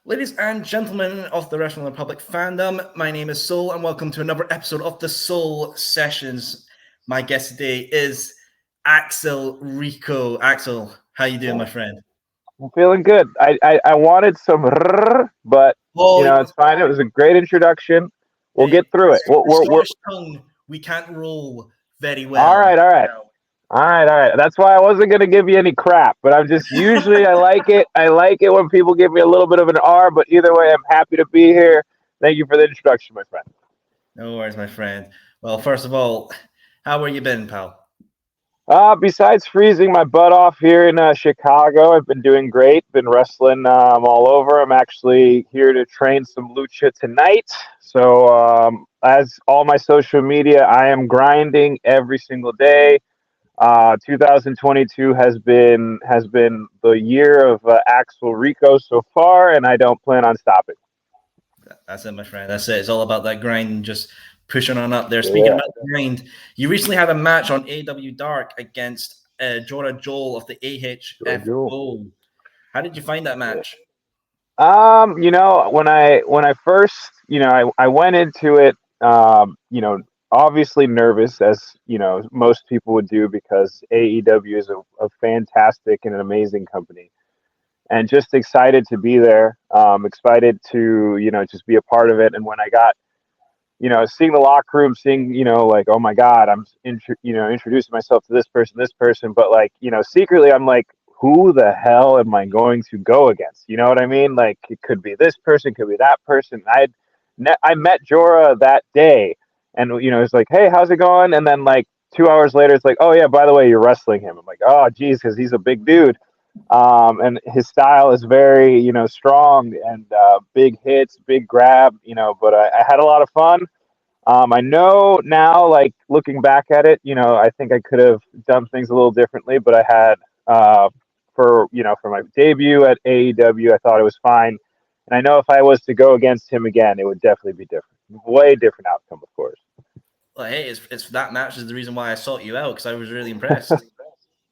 Ladies and gentlemen of the Wrestling Republic fandom, my name is Soul and welcome to another episode of the Soul Sessions. My guest today is Axel Rico. Axel, how you doing, my friend? I'm feeling good. I wanted some, but Oh, it's fine. It was a great introduction. We'll hey, get through it. the Scottish tongue, we can't roll very well. All right. That's why I wasn't gonna give you any crap, but I'm just usually I like it. I like it when people give me a little bit of an R. But either way, I'm happy to be here. Thank you for the introduction, my friend. No worries, my friend. Well, first of all, how have you been, pal? Besides freezing my butt off here in Chicago, I've been doing great. Been wrestling all over. I'm actually here to train some lucha tonight. So, as all my social media, I am grinding every single day. 2022 has been the year of Axel Rico so far, and I don't plan on stopping. That's it, my friend. That's it. It's all about that grind, just pushing on up there. Speaking Yeah. about the grind, you recently had a match on AEW Dark against Jorah Joel of the AHFO. How did you find that match? When I first, I went into it, obviously nervous as, most people would do because AEW is a fantastic and an amazing company and just excited to be there. Excited to, just be a part of it. And when I got, seeing the locker room, seeing, like, oh my God, I'm, introducing myself to this person, but like, secretly I'm like, who the hell am I going to go against? You know what I mean? Like it could be this person, could be that person. I met Jorah that day, and it's like, hey, how's it going? And then like 2 hours later, it's like, oh yeah, by the way, you're wrestling him. I'm like, oh geez, because he's a big dude, and his style is very strong and big hits, big grab. But I had a lot of fun. I know now, like looking back at it, I think I could have done things a little differently, but I had for my debut at AEW, I thought it was fine. And I know if I was to go against him again, it would definitely be different. Way different outcome, of course. Well, hey, it's that match is the reason why I sought you out because I was really impressed.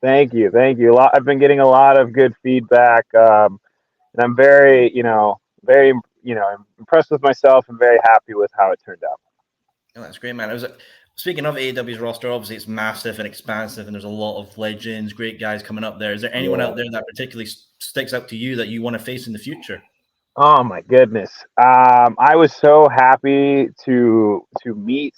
Thank you, thank you. I've been getting a lot of good feedback, and I'm very, very, impressed with myself and very happy with how it turned out. Oh, that's great, man. Speaking of AEW's roster, obviously it's massive and expansive, and there's a lot of legends, great guys coming up there. Is there anyone out there that particularly sticks out to you that you want to face in the future? Oh my goodness. I was so happy to meet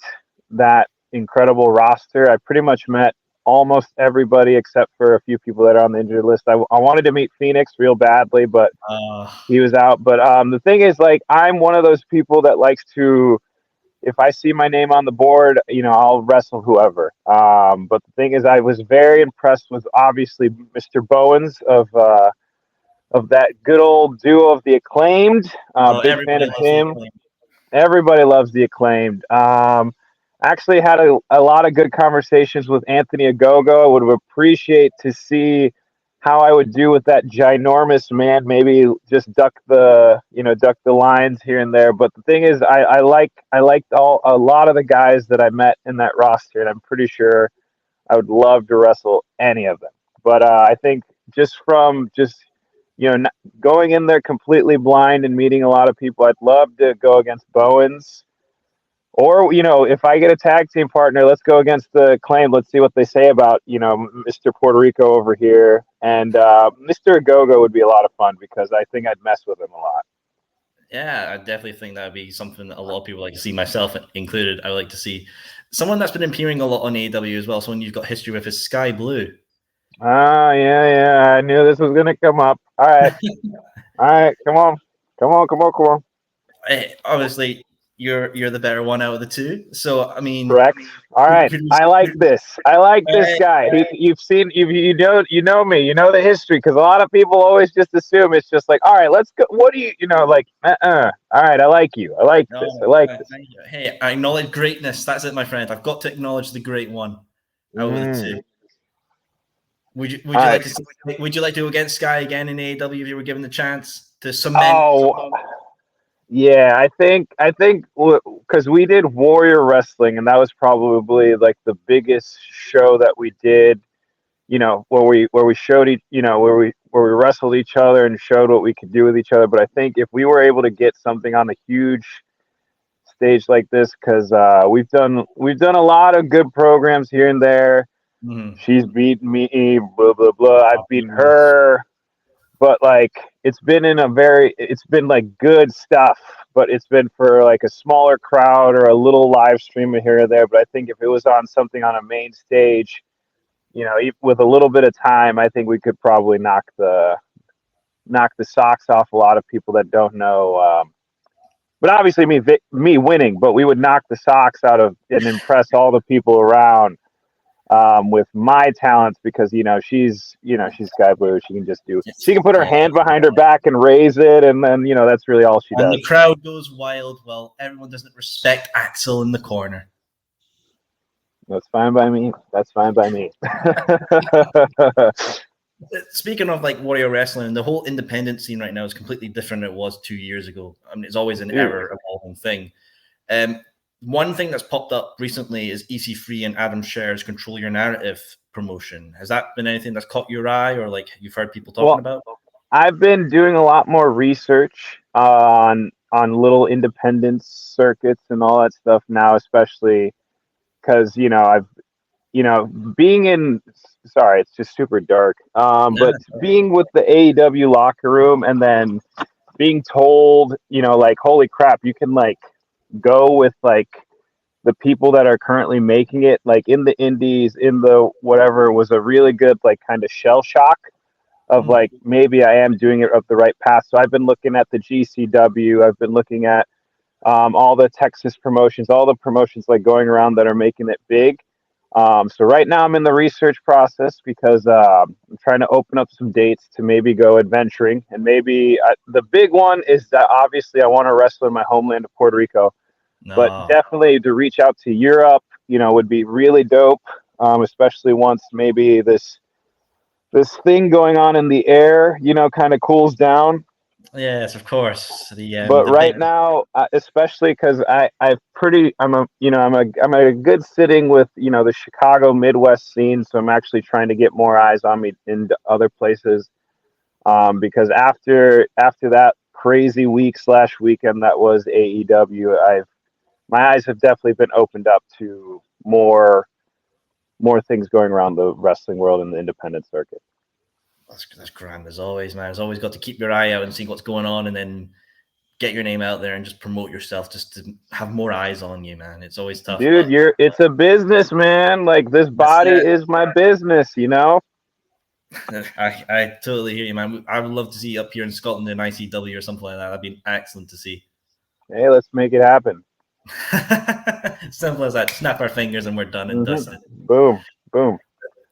that incredible roster. I pretty much met almost everybody except for a few people that are on the injured list. I wanted to meet Phoenix real badly, but he was out. But the thing is, like, I'm one of those people that likes to, if I see my name on the board, I'll wrestle whoever. But the thing is, I was very impressed with obviously Mr. Bowens of that good old duo of the Acclaimed. Big fan of him. Everybody loves the Acclaimed. Actually had a lot of good conversations with Anthony Agogo. I would appreciate to see how I would do with that ginormous man. Maybe just duck the lines here and there. But the thing is, I liked a lot of the guys that I met in that roster, and I'm pretty sure I would love to wrestle any of them. But I think going in there completely blind and meeting a lot of people, I'd love to go against Bowens. Or, if I get a tag team partner, let's go against the Acclaim. Let's see what they say about, Mr. Puerto Rico over here. And Mr. Agogo would be a lot of fun because I think I'd mess with him a lot. Yeah, I definitely think that would be something that a lot of people like to see, myself included. I would like to see someone that's been appearing a lot on AEW as well, someone you've got history with, is Sky Blue. Yeah. I knew this was going to come up. All right. All right. Come on. Hey, obviously, you're the better one out of the two. So, I mean, correct. All right. I like this. I like this guy. You know me. You know the history because a lot of people always just assume it's just like, all right, let's go. What do you, like, All right. I like you. I like this. I like this. Hey, I acknowledge greatness. That's it, my friend. I've got to acknowledge the great one out of the two. Would you like to go against Sky again in AEW if you were given the chance to cement? Yeah, I think because we did Warrior Wrestling, and that was probably like the biggest show that we did. Where we showed where where we wrestled each other and showed what we could do with each other. But I think if we were able to get something on a huge stage like this, because we've done a lot of good programs here and there. Mm-hmm. She's beaten me, blah blah blah. I've beaten her, but like it's been like good stuff, but it's been for like a smaller crowd or a little live stream here or there. But I think if it was on something on a main stage, with a little bit of time, I think we could probably knock the socks off a lot of people that don't know. But obviously, me winning, but we would knock the socks out of and impress all the people around with my talents, because she's Sky Blue. She can put her hand behind her back and raise it, and then that's really all she does. And the crowd goes wild. Well, everyone doesn't respect Axel in the corner. That's fine by me. Speaking of like Warrior Wrestling, the whole independent scene right now is completely different than it was 2 years ago. I mean, it's always an ever-evolving thing. One thing that's popped up recently is EC3 and Adam Scherr's Control Your Narrative promotion. Has that been anything that's caught your eye, or like you've heard people talking about? I've been doing a lot more research on little independent circuits and all that stuff now, especially because being in. Sorry, it's just super dark. But being with the AEW locker room and then being told, like, holy crap, you can like go with like the people that are currently making it, like in the indies, in the whatever, was a really good like kind of shell shock of like, maybe I am doing it up the right path. So I've been looking at the GCW. I've been looking at all the Texas promotions, all the promotions like going around that are making it big. So right now I'm in the research process because I'm trying to open up some dates to maybe go adventuring. And maybe the big one is that obviously I want to wrestle in my homeland of Puerto Rico. But definitely to reach out to Europe, would be really dope, especially once maybe this thing going on in the air, kind of cools down. Yes, of course. But right now, especially because I'm a good sitting with the Chicago Midwest scene, so I'm actually trying to get more eyes on me in other places. Because after that crazy weekend that was AEW, my eyes have definitely been opened up to more things going around the wrestling world and the independent circuit. That's grand as always, man. It's always got to keep your eye out and see what's going on, and then get your name out there and just promote yourself, just to have more eyes on you, man. It's always tough. Dude, it's a business, man. Like, this body is my business, I totally hear you, man. I would love to see you up here in Scotland in ICW or something like that. That'd be excellent to see. Hey, let's make it happen. Simple as that. Snap our fingers and we're done and dusted. Boom, boom.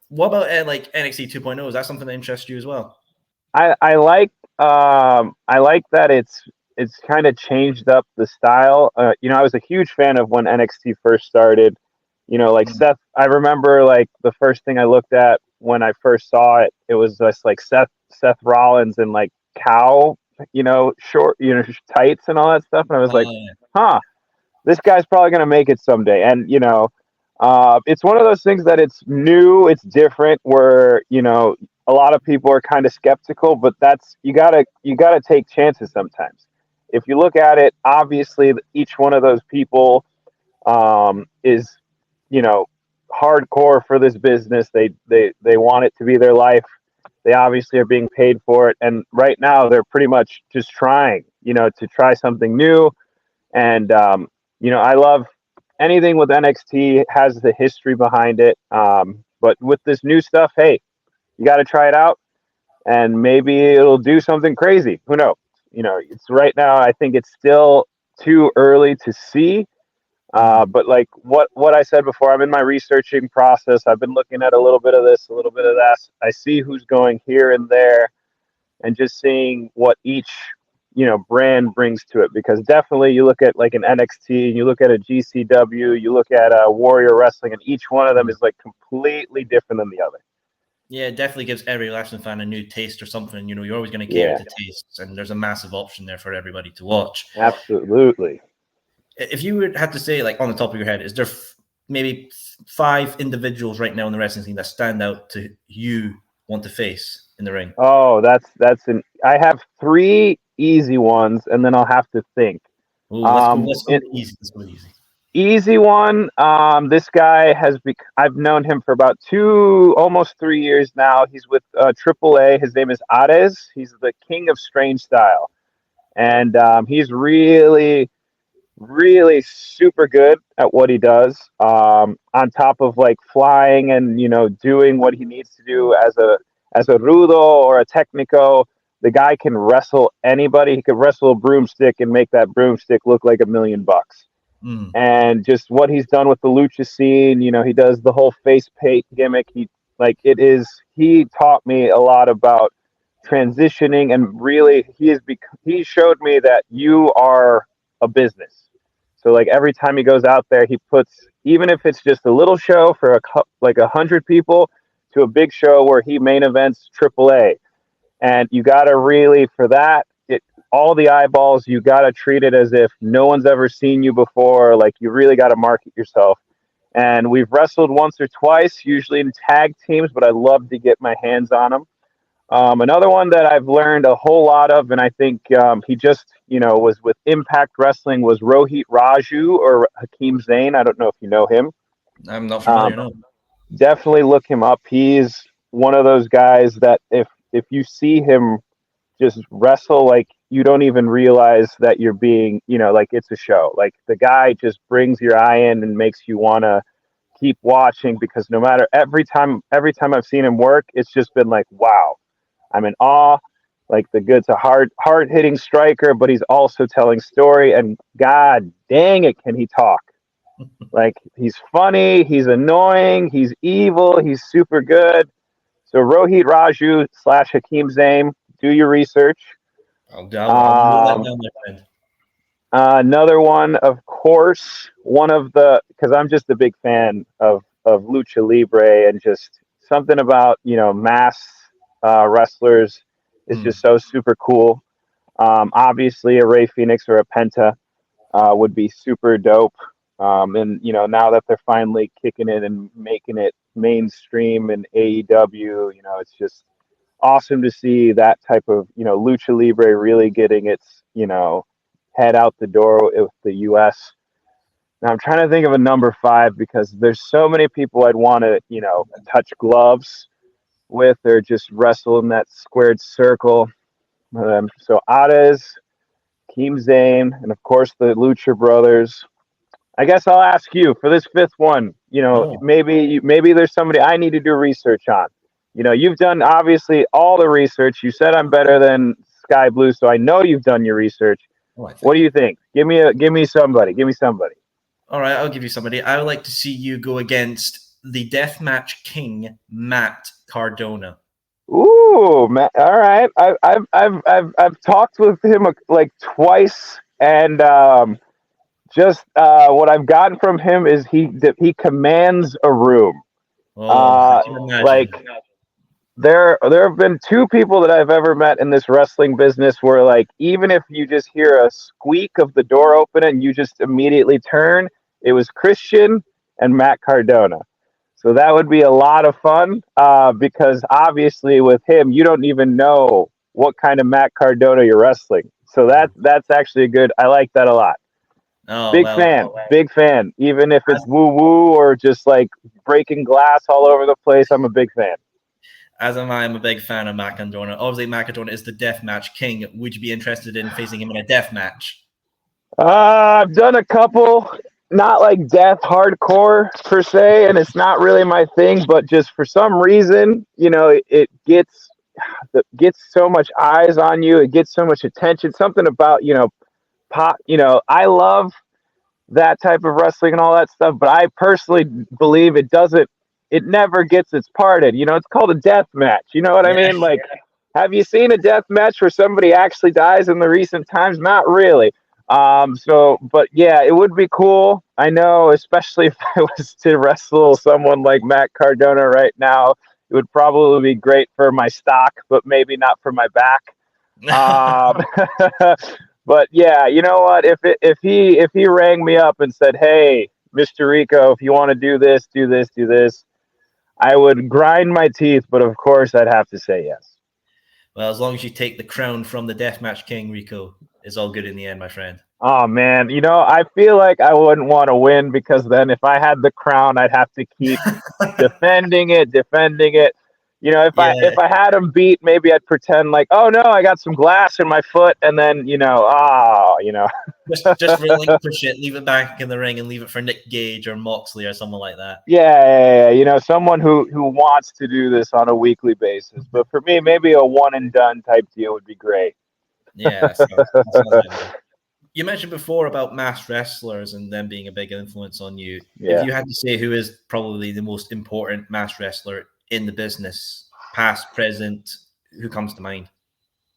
What about like NXT 2.0? Is that something that interests you as well? I like that it's kind of changed up the style. I was a huge fan of when NXT first started. Seth. I remember like the first thing I looked at when I first saw it. It was just like Seth Rollins and like cow, short, tights and all that stuff. And I was like, huh, this guy's probably gonna make it someday. And it's one of those things that it's new, it's different, where a lot of people are kind of skeptical, but that's you gotta take chances sometimes. If you look at it, obviously each one of those people is hardcore for this business. They want it to be their life. They obviously are being paid for it, and right now they're pretty much just trying to try something new. And I love anything with NXT, has the history behind it. But with this new stuff, hey, you got to try it out, and maybe it'll do something crazy. Who knows? It's right now, I think it's still too early to see. But like what I said before, I'm in my researching process. I've been looking at a little bit of this, a little bit of that. I see who's going here and there, and just seeing what each brand brings to it. Because definitely you look at like an NXT, you look at a GCW, you look at a Warrior Wrestling, and each one of them is like completely different than the other. Yeah, it definitely gives every wrestling fan a new taste or something. You're always going to cater to tastes, and there's a massive option there for everybody to watch. Absolutely. If you would have to say, like, on the top of your head, is there maybe 5 individuals right now in the wrestling scene that stand out to you want to face? in the ring? Oh, I have three easy ones, and then I'll have to think. Oh, let's go. Let's go It, with easy. Let's go with easy. Easy one. This guy I've known him for about almost 3 years now. He's with AAA. His name is Ares. He's the king of strange style, and he's really, really super good at what he does. On top of like flying and doing what he needs to do as a rudo or a technico, the guy can wrestle anybody. He could wrestle a broomstick and make that broomstick look like $1,000,000. Mm. And just what he's done with the lucha scene, he does the whole face paint gimmick. He taught me a lot about transitioning, and really he showed me that you are a business. So like every time he goes out there, he puts, even if it's just a little show for like 100 people, to a big show where he main events AAA. And you got to really, for that, all the eyeballs, you got to treat it as if no one's ever seen you before. Like, you really got to market yourself. And we've wrestled once or twice, usually in tag teams, but I love to get my hands on him. Another one that I've learned a whole lot of, and I think he just, was with Impact Wrestling, was Rohit Raju or Hakeem Zayn. I don't know if you know him. I'm not familiar. No. Definitely look him up. He's one of those guys that if you see him just wrestle, like, you don't even realize that you're being, like, it's a show. Like, the guy just brings your eye in and makes you want to keep watching, because no matter every time I've seen him work, it's just been like, wow, I'm in awe. Like, it's a hard hitting striker, but he's also telling story, and god dang it, can he talk. Like, he's funny, he's annoying, he's evil, he's super good. So Rohit Raju / Hakeem Zayn, do your research. I'll note that down, my friend. Another one, of course, because I'm just a big fan of Lucha Libre, and just something about, mass wrestlers is just so super cool. Obviously, a Rey Fenix or a Penta would be super dope. And, now that they're finally kicking it and making it mainstream in AEW, it's just awesome to see that type of, Lucha Libre really getting its, head out the door with the US. Now I'm trying to think of a number 5, because there's so many people I'd want to, touch gloves with, or just wrestle in that squared circle. So Ades, Keem Zayn, and of course the Lucha Brothers. I guess I'll ask you for this 5th one. Maybe there's somebody I need to do research on. You've done obviously all the research. You said I'm better than Sky Blue, so I know you've done your research. What do you think? Give me somebody. All right, I'll give you somebody. I would like to see you go against the Deathmatch King, Matt Cardona. Ooh, Matt, all right. I've talked with him like twice, and just what I've gotten from him is he commands a room. I can imagine. Like, there have been 2 people that I've ever met in this wrestling business where, like, even if you just hear a squeak of the door open and you just immediately turn, it was Christian and Matt Cardona. So that would be a lot of fun, because obviously with him, you don't even know what kind of Matt Cardona you're wrestling. So that's actually good. I like that a lot. Oh, big fan. Even if it's woo-woo or just like breaking glass all over the place, I'm a big fan. As am I. I'm a big fan of Matt Cardona. Obviously, Matt Cardona is the Deathmatch King. Would you be interested in facing him in a death match? I've done a couple, not like death hardcore per se, and it's not really my thing, but just for some reason, it gets so much eyes on you. It gets so much attention. Something about, pop, I love that type of wrestling and all that stuff, but I personally believe it never gets its parted. It's called a death match. You know what I mean? Like, have you seen a death match where somebody actually dies in the recent times? Not really. But yeah, it would be cool. I know, especially if I was to wrestle someone like Matt Cardona right now, it would probably be great for my stock, but maybe not for my back. But yeah, you know what? If he rang me up and said, "Hey, Mr. Rico, if you want to do this," I would grind my teeth, but of course I'd have to say yes. Well, as long as you take the crown from the Deathmatch King, Rico, it's all good in the end, my friend. Oh man, I feel like I wouldn't want to win because then if I had the crown, I'd have to keep defending it. If I Yeah, if I had him beat, maybe I'd pretend like, oh no, I got some glass in my foot, and then just relinquish it, leave it back in the ring, and leave it for Nick Gage or Moxley or someone like that. yeah. Someone who wants to do this on a weekly basis. But for me, maybe a one and done type deal would be great. Yeah, that sounds like you mentioned before about masked wrestlers and them being a big influence on you. If Yeah. you had to say who is probably the most important masked wrestler in the business, past, present, who comes to mind?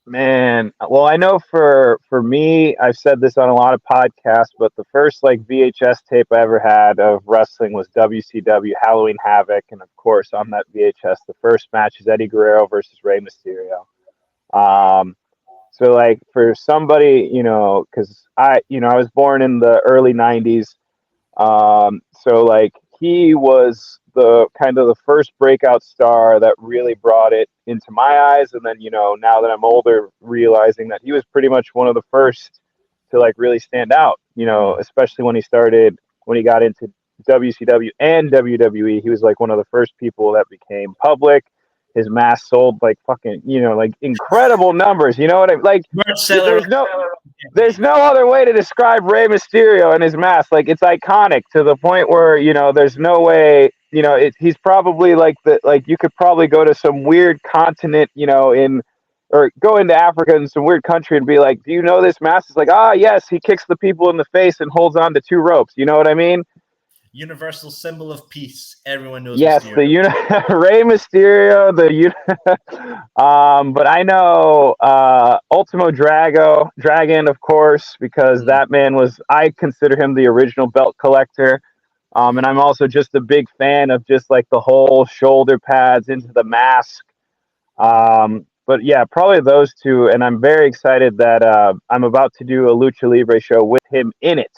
Man, well, I know for me, I've said this on a lot of podcasts, but the first like VHS tape I ever had of wrestling was WCW Halloween Havoc, and of course on that VHS, the first match is Eddie Guerrero versus Rey Mysterio. So like for somebody, because I was born in the early '90s, so like he was the kind of the first breakout star that really brought it into my eyes. And then, now that I'm older, realizing that he was pretty much one of the first to like really stand out, especially when he got into WCW and WWE, he was like one of the first people that became public. His mask sold like fucking, like incredible numbers. You know what I mean? Like Merch seller. there's no other way to describe Rey Mysterio and his mask. Like it's iconic to the point where there's no way. He's probably like you could probably go to some weird continent, or go into Africa in some weird country and be like, "Do you know this mask?" It's like, yes, he kicks the people in the face and holds on to two ropes. You know what I mean? Universal symbol of peace. Everyone knows. Yes, Mysterio. the Rey Mysterio, but I know Ultimo Dragon, of course, because that man I consider him the original belt collector. And I'm also just a big fan of just like the whole shoulder pads into the mask. But yeah, probably those two. And I'm very excited that I'm about to do a Lucha Libre show with him in it.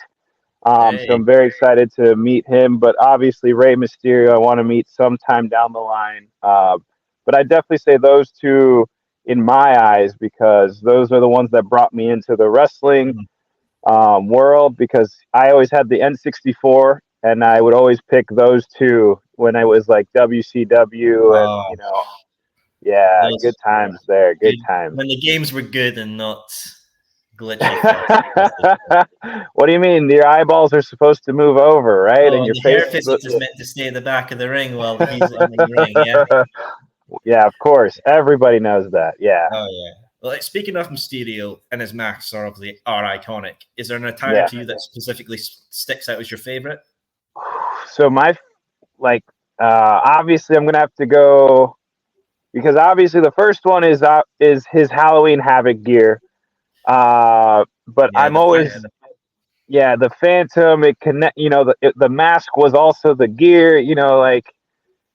So I'm very excited to meet him, but obviously Rey Mysterio, I want to meet sometime down the line. But I definitely say those two in my eyes, because those are the ones that brought me into the wrestling world, because I always had the N64 and I would always pick those two when I was like WCW and, yeah, good times there. Good times. When the games were good and not glitchy. What do you mean? Your eyeballs are supposed to move over, right? Oh, And your the face hair physics is meant to stay in the back of the ring while he's in the ring. Yeah. Yeah, of course. Everybody knows that. Yeah. Oh yeah. Well, speaking of Mysterio and his masks are iconic. Is there an attire to you that specifically sticks out as your favorite? So obviously I'm gonna have to go, because obviously the first one is his Halloween Havoc gear. But I'm always the Phantom. It connect. The mask was also the gear. Like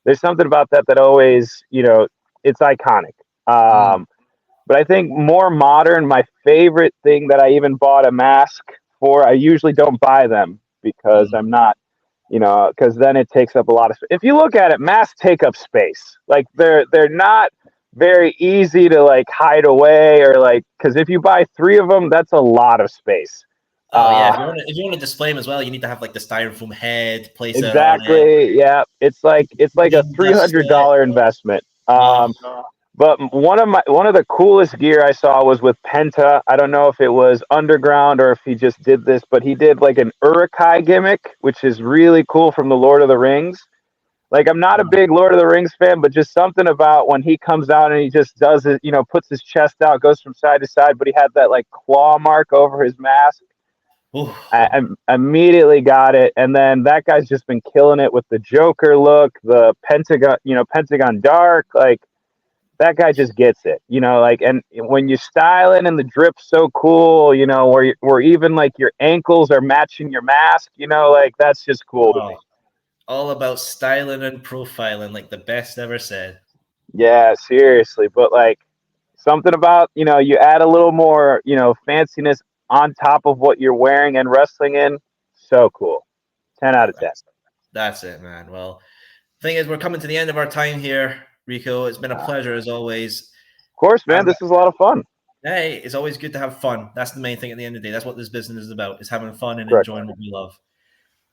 there's something about that always it's iconic. But I think more modern, my favorite thing that I even bought a mask for. I usually don't buy them because I'm not. Because then it takes up a lot of space. If you look at it, masks take up space. Like they're not very easy to like hide away, or like, because if you buy 3 of them, that's a lot of space. Oh yeah, if you want to display them as well, you need to have like the styrofoam head, place it on it. Yeah, it's like a $300 investment. But one of the coolest gear I saw was with Penta. I don't know if it was underground or if he just did this, but he did like an Urukai gimmick, which is really cool, from the Lord of the Rings. Like, I'm not a big Lord of the Rings fan, but just something about when he comes out and he just does it, puts his chest out, goes from side to side, but he had that like claw mark over his mask. I immediately got it. And then that guy's just been killing it with the Joker look, the Pentagon Dark, like, that guy just gets it, like, and when you style it and the drip's so cool, where even like your ankles are matching your mask, like, that's just cool to me. All about styling and profiling, like the best ever said. Yeah, seriously. But like something about, you add a little more, fanciness on top of what you're wearing and wrestling in. So cool. 10 out of 10. That's it, man. Well, the thing is, we're coming to the end of our time here, Rico. It's been a pleasure as always. course, man. And This is a lot of fun. hey, it's always good to have fun. That's the main thing at the end of the day. That's what this business is about, is having fun and Correct. enjoying what we love.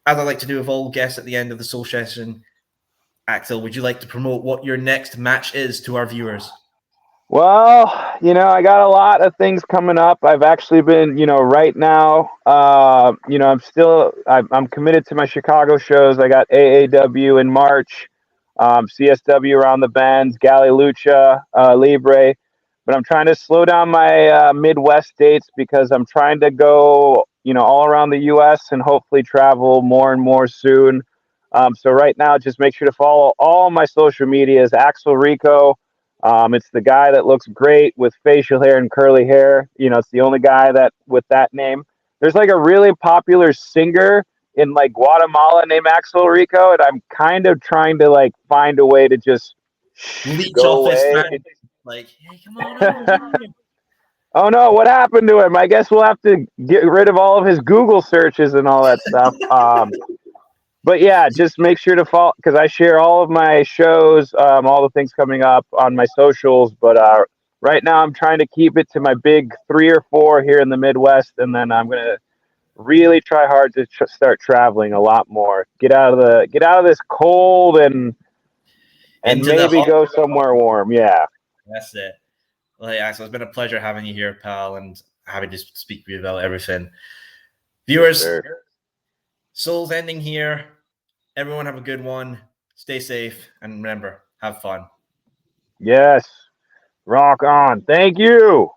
As I like to do with all guests at the end of the Soul session, Axel, would you like to promote what your next match is to our viewers? Well, I got a lot of things coming up. I've actually been, right now, I'm committed to my Chicago shows. I got AAW in March, CSW around the bends, Galley Lucha, Libre. But I'm trying to slow down my Midwest dates because I'm trying to go, all around the U.S. and hopefully travel more and more soon. So right now, just make sure to follow all my social medias, Axel Rico. It's the guy that looks great with facial hair and curly hair. It's the only guy that with that name. There's like a really popular singer in like Guatemala named Axel Rico, and I'm kind of trying to like find a way to just Leech go off his away. fan. Like, hey, come on over here. Oh no, what happened to him? I guess we'll have to get rid of all of his Google searches and all that stuff. But yeah, just make sure to follow because I share all of my shows, all the things coming up on my socials. But right now, I'm trying to keep it to my big 3 or 4 here in the Midwest, and then I'm gonna really try hard to start traveling a lot more. Get out of this cold and Into the maybe hot. go somewhere warm. Yeah, That's it. Well, hey, Axel, it's been a pleasure having you here, pal, and happy to speak with you about everything. Viewers, sure. Soul's ending here. Everyone have a good one. Stay safe, and remember, have fun. Yes, rock on. Thank you.